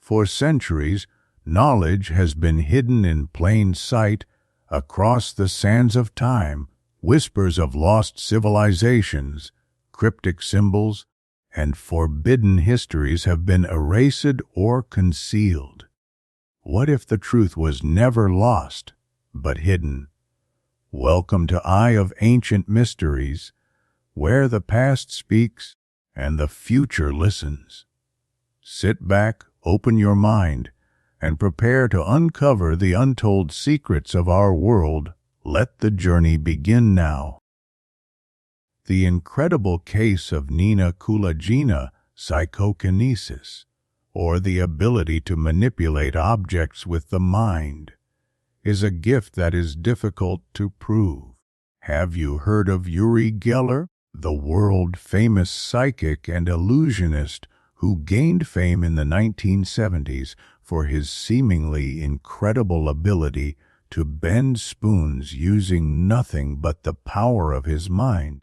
For centuries, knowledge has been hidden in plain sight across the sands of time. Whispers of lost civilizations, cryptic symbols, and forbidden histories have been erased or concealed. What if the truth was never lost, but hidden? Welcome to Eye of Ancient Mysteries, where the past speaks and the future listens. Sit back, open your mind, and prepare to uncover the untold secrets of our world. Let the journey begin now. The incredible case of Nina Kulagina, psychokinesis, or the ability to manipulate objects with the mind, is a gift that is difficult to prove. Have you heard of Uri Geller, the world-famous psychic and illusionist who gained fame in the 1970s for his seemingly incredible ability to bend spoons using nothing but the power of his mind?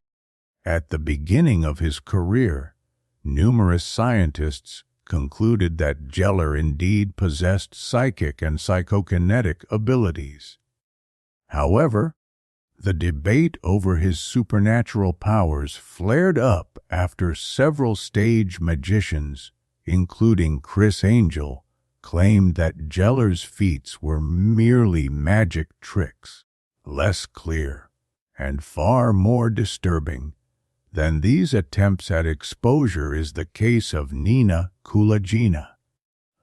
At the beginning of his career, numerous scientists concluded that Geller indeed possessed psychic and psychokinetic abilities. However, the debate over his supernatural powers flared up after several stage magicians, including Chris Angel, claimed that Geller's feats were merely magic tricks. Less clear and far more disturbing than these attempts at exposure is the case of Nina Kulagina,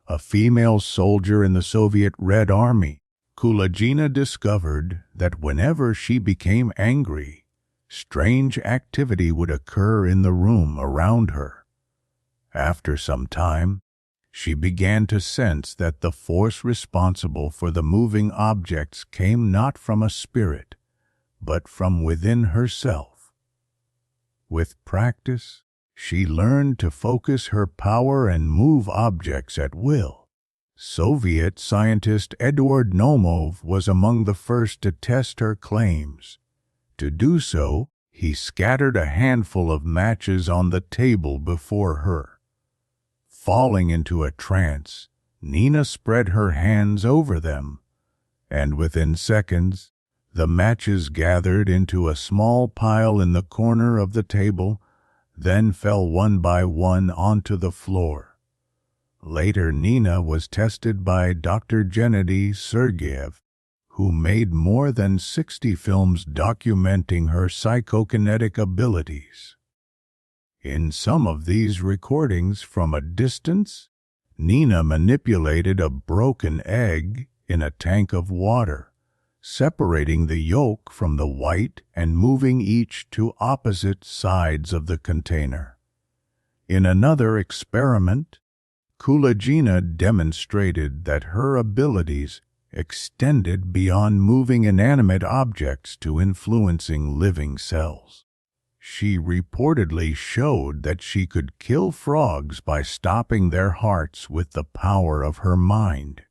a female soldier in the Soviet Red Army. Kulagina discovered that whenever she became angry, strange activity would occur in the room around her. After some time, she began to sense that the force responsible for the moving objects came not from a spirit, but from within herself. With practice, she learned to focus her power and move objects at will. Soviet scientist Eduard Nomov was among the first to test her claims. To do so, he scattered a handful of matches on the table before her. Falling into a trance, Nina spread her hands over them, and within seconds, the matches gathered into a small pile in the corner of the table, then fell one by one onto the floor. Later, Nina was tested by Dr. Gennady Sergeyev, who made more than 60 films documenting her psychokinetic abilities. In some of these recordings from a distance, Nina manipulated a broken egg in a tank of water, separating the yolk from the white and moving each to opposite sides of the container. In another experiment, Kulagina demonstrated that her abilities extended beyond moving inanimate objects to influencing living cells. She reportedly showed that she could kill frogs by stopping their hearts with the power of her mind.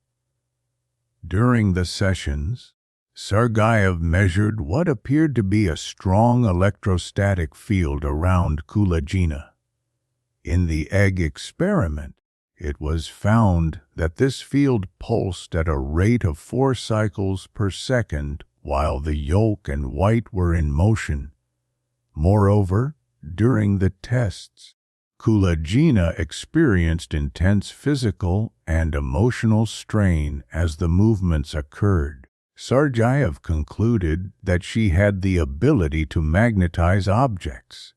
During the sessions, Sergeyev measured what appeared to be a strong electrostatic field around Kulagina. In the egg experiment, it was found that this field pulsed at a rate of 4 cycles per second while the yolk and white were in motion. Moreover, during the tests, Kulagina experienced intense physical and emotional strain as the movements occurred. Sergeyev concluded that she had the ability to magnetize objects,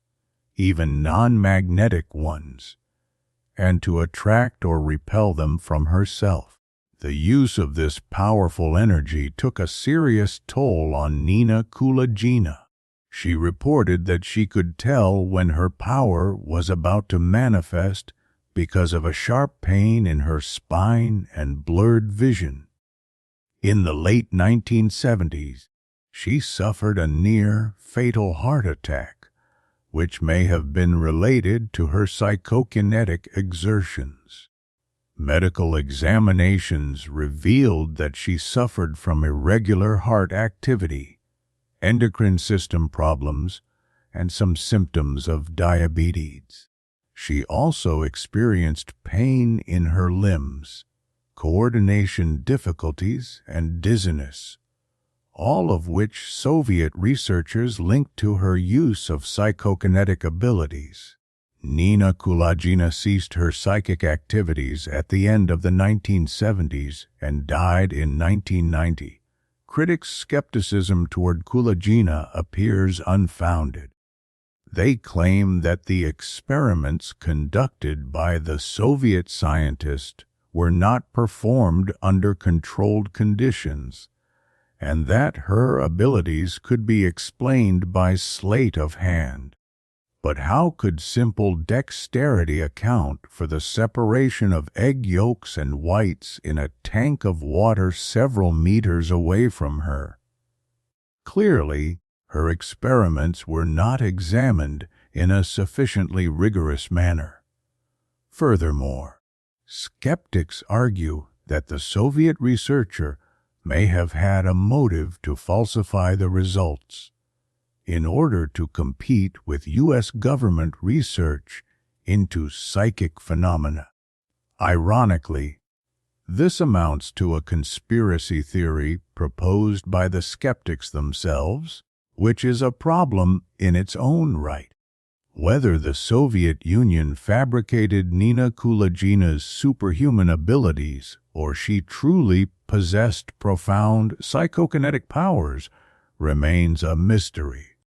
even non-magnetic ones, and to attract or repel them from herself. The use of this powerful energy took a serious toll on Nina Kulagina. She reported that she could tell when her power was about to manifest because of a sharp pain in her spine and blurred vision. In the late 1970s, she suffered a near-fatal heart attack, which may have been related to her psychokinetic exertions. Medical examinations revealed that she suffered from irregular heart activity, endocrine system problems, and some symptoms of diabetes. She also experienced pain in her limbs, coordination difficulties, and dizziness, all of which Soviet researchers linked to her use of psychokinetic abilities. Nina Kulagina ceased her psychic activities at the end of the 1970s and died in 1990. Critics' skepticism toward Kulagina appears unfounded. They claim that the experiments conducted by the Soviet scientist were not performed under controlled conditions, and that her abilities could be explained by sleight of hand. But how could simple dexterity account for the separation of egg yolks and whites in a tank of water several meters away from her? Clearly, her experiments were not examined in a sufficiently rigorous manner. Furthermore, skeptics argue that the Soviet researcher may have had a motive to falsify the results in order to compete with U.S. government research into psychic phenomena. Ironically, this amounts to a conspiracy theory proposed by the skeptics themselves, which is a problem in its own right. Whether the Soviet Union fabricated Nina Kulagina's superhuman abilities or she truly possessed profound psychokinetic powers remains a mystery.